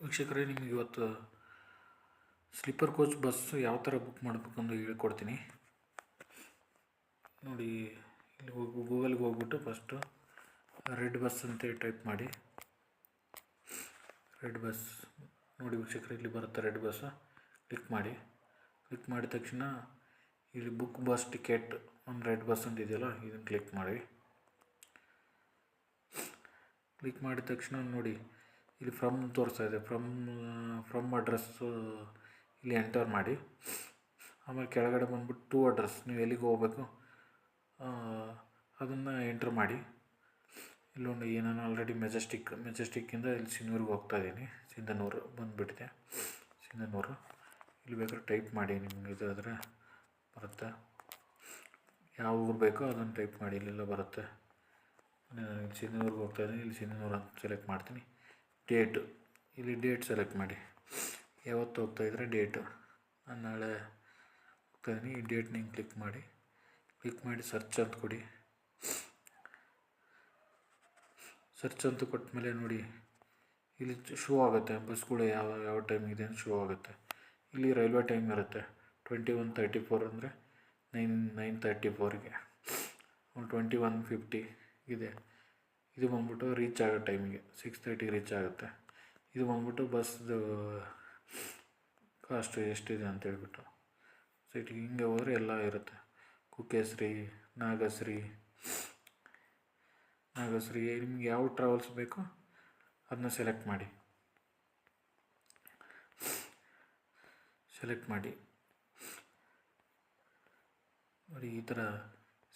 ವೀಕ್ಷಕರೇ, ನಿಮಗೆ ಇವತ್ತು ಸ್ಲೀಪರ್ ಕೋಚ್ ಬಸ್ಸು ಯಾವ ಥರ ಬುಕ್ ಮಾಡಬೇಕಂದು ಹೇಳ್ಕೊಡ್ತೀನಿ ನೋಡಿ. ಇಲ್ಲಿ ಗೂಗಲ್ಗೆ ಹೋಗ್ಬಿಟ್ಟು ಫಸ್ಟು ರೆಡ್ ಬಸ್ ಅಂತ ಟೈಪ್ ಮಾಡಿ. ರೆಡ್ ಬಸ್ ನೋಡಿ ವೀಕ್ಷಕರೇ, ಇಲ್ಲಿ ಬರುತ್ತೆ ರೆಡ್ ಬಸ್ಸು. ಕ್ಲಿಕ್ ಮಾಡಿ. ಕ್ಲಿಕ್ ಮಾಡಿದ ತಕ್ಷಣ ಇಲ್ಲಿ ಬುಕ್ ಬಸ್ ಟಿಕೆಟ್ ಒಂದು ರೆಡ್ ಬಸ್ ಅಂತ ಇದೆಯಲ್ಲ, ಇದನ್ನು ಕ್ಲಿಕ್ ಮಾಡಿ. ಕ್ಲಿಕ್ ಮಾಡಿದ ತಕ್ಷಣ ನೋಡಿ ಇಲ್ಲಿ ಫ್ರಮ್ ತೋರಿಸ್ತಾ ಇದೆ. ಫ್ರಮ್ ಅಡ್ರೆಸ್ಸು ಇಲ್ಲಿ ಎಂಟರ್ ಮಾಡಿ. ಆಮೇಲೆ ಕೆಳಗಡೆ ಬಂದ್ಬಿಟ್ಟು ಟು ಅಡ್ರೆಸ್, ನೀವು ಎಲ್ಲಿಗೆ ಹೋಗಬೇಕು ಅದನ್ನು ಎಂಟ್ರ್ ಮಾಡಿ. ಇಲ್ಲೊಂದು ನಾನು ಆಲ್ರೆಡಿ ಮೆಜೆಸ್ಟಿಕ್ಕಿಂದ ಇಲ್ಲಿ ಸಿಂಧನೂರಿಗೆ ಹೋಗ್ತಾ ಇದ್ದೀನಿ. ಸಿಂಧನೂರು ಬಂದುಬಿಟ್ಟಿದೆ. ಸಿಂಧನೂರು ಇಲ್ಲಿ ಬೇಕಾದ್ರೆ ಟೈಪ್ ಮಾಡಿ, ನಿಮ್ಗೆ ಇದಾದರೆ ಬರುತ್ತೆ. ಯಾವ ಊರು ಬೇಕೋ ಅದನ್ನು ಟೈಪ್ ಮಾಡಿ, ಇಲ್ಲೆಲ್ಲ ಬರುತ್ತೆ. ನಾನು ಇಲ್ಲಿ ಸಿಂಧನೂರಿಗೆ ಹೋಗ್ತಾ ಇದ್ದೀನಿ. ಇಲ್ಲಿ ಸಿಂಧನೂರು ಅಂತ ಸೆಲೆಕ್ಟ್ ಮಾಡ್ತೀನಿ. ಡೇಟು ಇಲ್ಲಿ ಡೇಟ್ ಸೆಲೆಕ್ಟ್ ಮಾಡಿ. ಯಾವತ್ತು ಹೋಗ್ತಾಯಿದ್ರೆ ಡೇಟು, ನಾನು ನಾಳೆ ಹೋಗ್ತಾಯಿದ್ದೀನಿ. ಈ ಡೇಟ್ ನೀವು ಕ್ಲಿಕ್ ಮಾಡಿ. ಕ್ಲಿಕ್ ಮಾಡಿ ಸರ್ಚ್ ಅಂತ ಕೊಡಿ. ಸರ್ಚ್ ಅಂತ ಕೊಟ್ಟ ಮೇಲೆ ನೋಡಿ ಇಲ್ಲಿ ಶೋ ಆಗುತ್ತೆ ಬಸ್ಗಳು ಯಾವ ಟೈಮಿಗಿದೆ ಅಂತ ಶೋ ಆಗುತ್ತೆ. ಇಲ್ಲಿ ರೈಲ್ವೆ ಟೈಮ್ ಇರುತ್ತೆ 21:34 ಅಂದರೆ 9:34ಗೆ. 21:50 ಇದೆ. ಇದು ಬಂದ್ಬಿಟ್ಟು ರೀಚ್ ಆಗೋ ಟೈಮಿಗೆ 6:30 ರೀಚ್ ಆಗುತ್ತೆ. ಇದು ಬಂದ್ಬಿಟ್ಟು ಬಸ್ದು ಕಾಸ್ಟ್ ಎಷ್ಟಿದೆ ಅಂತೇಳ್ಬಿಟ್ಟು ಸೈಟಿಗೆ ಹಿಂಗೆ ಹೋದರೆ ಎಲ್ಲ ಇರುತ್ತೆ. ಕುಕ್ಕೆಶ್ರೀ, ನಾಗಶ್ರೀ ನಿಮ್ಗೆ ಯಾವ ಟ್ರಾವೆಲ್ಸ್ ಬೇಕೋ ಅದನ್ನ ಸೆಲೆಕ್ಟ್ ಮಾಡಿ. ನೋಡಿ ಈ ಥರ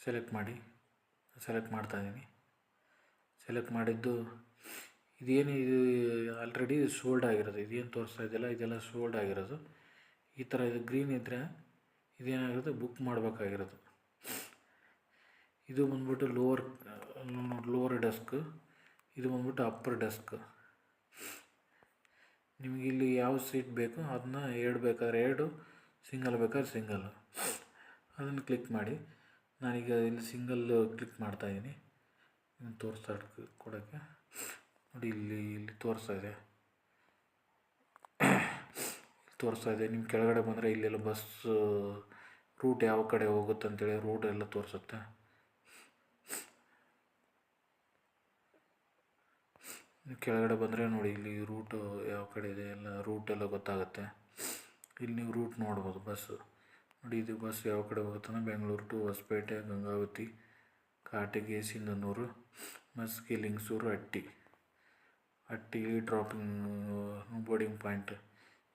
ಸೆಲೆಕ್ಟ್ ಮಾಡಿ. ಸೆಲೆಕ್ಟ್ ಮಾಡ್ತಾಯಿದ್ದೀನಿ. ಸೆಲೆಕ್ಟ್ ಮಾಡಿದ್ದು ಇದು ಆಲ್ರೆಡಿ ಸೋಲ್ಡ್ ಆಗಿರೋದು. ಇದೇನು ತೋರಿಸ್ತಾ ಇದೆಯಲ್ಲ ಇದೆಲ್ಲ ಸೋಲ್ಡ್ ಆಗಿರೋದು. ಈ ಥರ ಇದು ಗ್ರೀನ್ ಇದ್ದರೆ ಇದೇನಾಗಿರುತ್ತೆ, ಬುಕ್ ಮಾಡಬೇಕಾಗಿರೋದು. ಇದು ಬಂದ್ಬಿಟ್ಟು ಲೋವರ್ ಡೆಸ್ಕ್, ಇದು ಬಂದ್ಬಿಟ್ಟು ಅಪ್ಪರ್ ಡೆಸ್ಕ್. ನಿಮಗೆ ಇಲ್ಲಿ ಯಾವ ಸೀಟ್ ಬೇಕೋ ಅದನ್ನ ಬೇಕಾದ್ರೆ 2, ಸಿಂಗಲ್ ಬೇಕಾದ್ರೆ ಸಿಂಗಲ್ ಅದನ್ನು ಕ್ಲಿಕ್ ಮಾಡಿ. ನಾನೀಗ ಇಲ್ಲಿ ಸಿಂಗಲ್ ಕ್ಲಿಕ್ ಮಾಡ್ತಾಯಿದ್ದೀನಿ. ತೋರಿಸ್ತಾ ಕೊಡೋಕ್ಕೆ ನೋಡಿ ಇಲ್ಲಿ ತೋರಿಸ್ತಾ ಇದೆ. ನಿಮ್ಮ ಕೆಳಗಡೆ ಬಂದರೆ ಇಲ್ಲೆಲ್ಲ ಬಸ್ ರೂಟ್ ಯಾವ ಕಡೆ ಹೋಗುತ್ತೆ ಅಂತೇಳಿ ರೂಟ್ ಎಲ್ಲ ತೋರಿಸುತ್ತೆ. ಕೆಳಗಡೆ ಬಂದರೆ ನೋಡಿ ಇಲ್ಲಿ ರೂಟು ಯಾವ ಕಡೆ ಇದೆ ಎಲ್ಲ ರೂಟೆಲ್ಲ ಗೊತ್ತಾಗುತ್ತೆ. ಇಲ್ಲಿ ನೀವು ರೂಟ್ ನೋಡ್ಬೋದು. ಬಸ್ಸು ನೋಡಿ, ಇದು ಬಸ್ ಯಾವ ಕಡೆ ಹೋಗುತ್ತೆ ಅಂದರೆ ಬೆಂಗಳೂರು ಟು ಹೊಸಪೇಟೆ, ಗಂಗಾವತಿ, ಕಾಟಿಗೆ, Sindhanur, Maski, Lingsugur, Hatti dropping, boarding point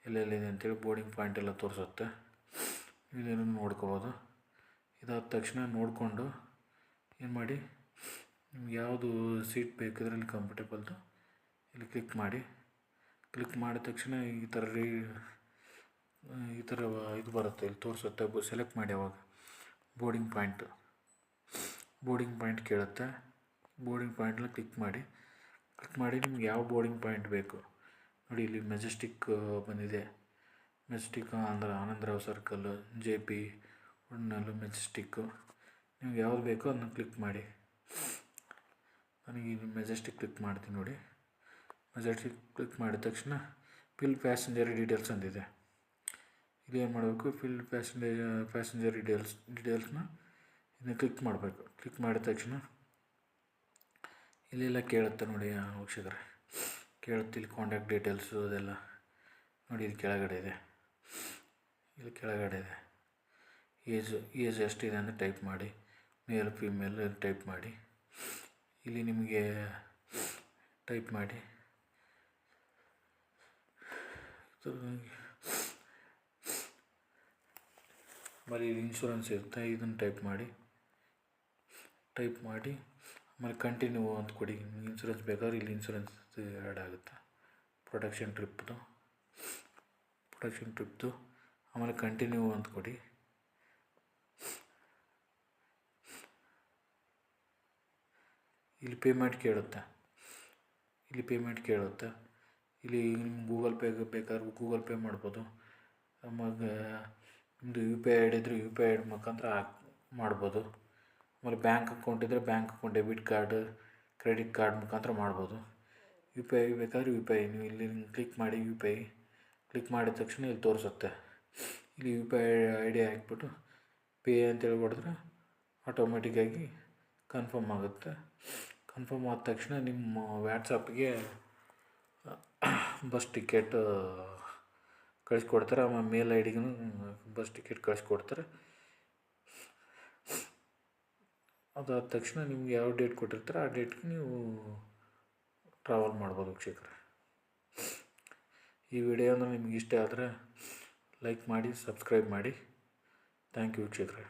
ಎಲ್ಲೆಲ್ಲಿದೆ ಅಂತೇಳಿ ಬೋರ್ಡಿಂಗ್ ಪಾಯಿಂಟ್ ಎಲ್ಲ ತೋರಿಸುತ್ತೆ. ಇದನ್ನು ನೋಡ್ಕೋಬೋದು. ಇದಾದ ತಕ್ಷಣ ನೋಡಿಕೊಂಡು ಏನು ಮಾಡಿ, ನಿಮ್ಗೆ ಯಾವುದು ಸೀಟ್ ಬೇಕಿದ್ರೆ ಇಲ್ಲಿ ಕಂಫರ್ಟೇಬಲ್ದು ಇಲ್ಲಿ ಕ್ಲಿಕ್ ಮಾಡಿ. ಕ್ಲಿಕ್ ಮಾಡಿದ ತಕ್ಷಣ ಈ ಥರ ಇದು ಬರುತ್ತೆ, ಇಲ್ಲಿ ತೋರಿಸುತ್ತೆ. ಸೆಲೆಕ್ಟ್ ಮಾಡಿ. ಅವಾಗ ಬೋರ್ಡಿಂಗ್ ಪಾಯಿಂಟ್ ಕೇಳುತ್ತೆ. ಬೋರ್ಡಿಂಗ್ ಪಾಯಿಂಟ್ನ ಕ್ಲಿಕ್ ಮಾಡಿ. ನಿಮ್ಗೆ ಯಾವ ಬೋರ್ಡಿಂಗ್ ಪಾಯಿಂಟ್ ಬೇಕು ನೋಡಿ, ಇಲ್ಲಿ ಮೆಜೆಸ್ಟಿಕ್ ಬಂದಿದೆ. ಮೆಜೆಸ್ಟಿಕ್ ಆನಂದರಾವ್ ಸರ್ಕಲ್, JP ಉಡ್ನಲ್ಲು, ಮೆಜೆಸ್ಟಿಕ್ಕು ನಿಮ್ಗೆ ಯಾವ್ದು ಬೇಕೋ ಅದನ್ನ ಕ್ಲಿಕ್ ಮಾಡಿ. ನನಗೆ ಇಲ್ಲಿ ಮೆಜೆಸ್ಟಿಕ್ ಕ್ಲಿಕ್ ಮಾಡ್ತೀನಿ ನೋಡಿ. ಮೆಜೆಸ್ಟಿಕ್ ಕ್ಲಿಕ್ ಮಾಡಿದ ತಕ್ಷಣ ಫಿಲ್ ಪ್ಯಾಸೆಂಜರ್ ಡೀಟೇಲ್ಸ್ ಅಂದಿದೆ. ಇಲ್ಲಿ ಏನು ಮಾಡಬೇಕು, ಫಿಲ್ ಪ್ಯಾಸೆಂಜರ್ ಡೀಟೇಲ್ಸ್ನ ಇದನ್ನ ಕ್ಲಿಕ್ ಮಾಡಬೇಕು. ಕ್ಲಿಕ್ ಮಾಡಿದ ತಕ್ಷಣ ಇಲ್ಲೆಲ್ಲ ಕೇಳುತ್ತೆ ನೋಡಿ ವೀಕ್ಷಕರೇ, ಕೇಳುತ್ತೆ. ಇಲ್ಲಿ ಕಾಂಟ್ಯಾಕ್ಟ್ ಡೀಟೇಲ್ಸು ಅದೆಲ್ಲ ನೋಡಿ. ಇದು ಕೆಳಗಡೆ ಇದೆ. ಏಜ್ ಎಷ್ಟಿದೆ ಅಂತ ಟೈಪ್ ಮಾಡಿ. ಮೇಲ್ ಫೀಮೇಲ್ ಟೈಪ್ ಮಾಡಿ. ಇಲ್ಲಿ ನಿಮಗೆ ಟೈಪ್ ಮಾಡಿ. ಆಮೇಲೆ ಇಲ್ಲಿ ಇನ್ಶೂರೆನ್ಸ್ ಇರುತ್ತೆ, ಇದನ್ನು ಟೈಪ್ ಮಾಡಿ. ಆಮೇಲೆ ಕಂಟಿನ್ಯೂ ಅಂತ ಕೊಡಿ. ಇನ್ಶೂರೆನ್ಸ್ ಬೇಕಾದ್ರೆ ಇಲ್ಲಿ ಇನ್ಶೂರೆನ್ಸ್ ಆ್ಯಡ್ ಆಗುತ್ತೆ. ಪ್ರೊಟೆಕ್ಷನ್ ಟ್ರಿಪ್ದು ಆಮೇಲೆ ಕಂಟಿನ್ಯೂ ಅಂತ ಕೊಡಿ. ಇಲ್ಲಿ ಪೇಮೆಂಟ್ ಕೇಳುತ್ತೆ. ಇಲ್ಲಿ ನಿಮ್ಮ ಗೂಗಲ್ ಪೇ ಬೇಕಾದ್ರೆ ಗೂಗಲ್ ಪೇ ಮಾಡ್ಬೋದು. ಆಮೇಲೆ ನಿಮ್ಮದು UPI ID ಇದ್ದರೆ UPI ID ಮುಖಾಂತರ ಮಾಡ್ಬೋದು. ಆಮೇಲೆ ಬ್ಯಾಂಕ್ ಅಕೌಂಟ್ ಇದ್ದರೆ bank account, debit card, credit card ಮುಖಾಂತರ ಮಾಡ್ಬೋದು. ಯು ಪಿ ಐ ಬೇಕಾದ್ರೆ ಯು ಪಿ ಐ ನೀವು ಇಲ್ಲಿ ಕ್ಲಿಕ್ ಮಾಡಿ ಯು ಪಿ ಐ ಕ್ಲಿಕ್ ಮಾಡಿದ ತಕ್ಷಣ ಇಲ್ಲಿ ತೋರಿಸುತ್ತೆ. ಇಲ್ಲಿ ಯು ಪಿ ಐ ಡಿ ಹಾಕ್ಬಿಟ್ಟು ಪೇ ಅಂತೇಳಿ ಹೊಡೆದ್ರೆ ಆಟೋಮೆಟಿಕ್ಕಾಗಿ ಕನ್ಫರ್ಮ್ ಆಗುತ್ತೆ. ಕನ್ಫರ್ಮ್ ಆದ ತಕ್ಷಣ ನಿಮ್ಮ ವ್ಯಾಟ್ಸಪ್ಗೆ ಬಸ್ ಟಿಕೆಟ್ ಕಳಿಸ್ಕೊಡ್ತಾರೆ. ಆಮೇಲೆ ಮೇಲ್ ಐ ಡಿಗೂ ಬಸ್ ಟಿಕೆಟ್ ಕಳಿಸ್ಕೊಡ್ತಾರೆ. ಅದಾದ ತಕ್ಷಣ ನಿಮ್ಗೆ ಯಾವ ಡೇಟ್ ಕೊಟ್ಟಿರ್ತಾರೆ ಆ ಡೇಟ್ಗೆ ನೀವು ಟ್ರಾವೆಲ್ ಮಾಡ್ಬೋದು ವೀಕ್ಷಕರೇ. ಈ ವಿಡಿಯೋ ನಿಮ್ಗೆ ಇಷ್ಟ ಆದರೆ ಲೈಕ್ ಮಾಡಿ, ಸಬ್ಸ್ಕ್ರೈಬ್ ಮಾಡಿ. ಥ್ಯಾಂಕ್ ಯು ವೀಕ್ಷಕರೇ.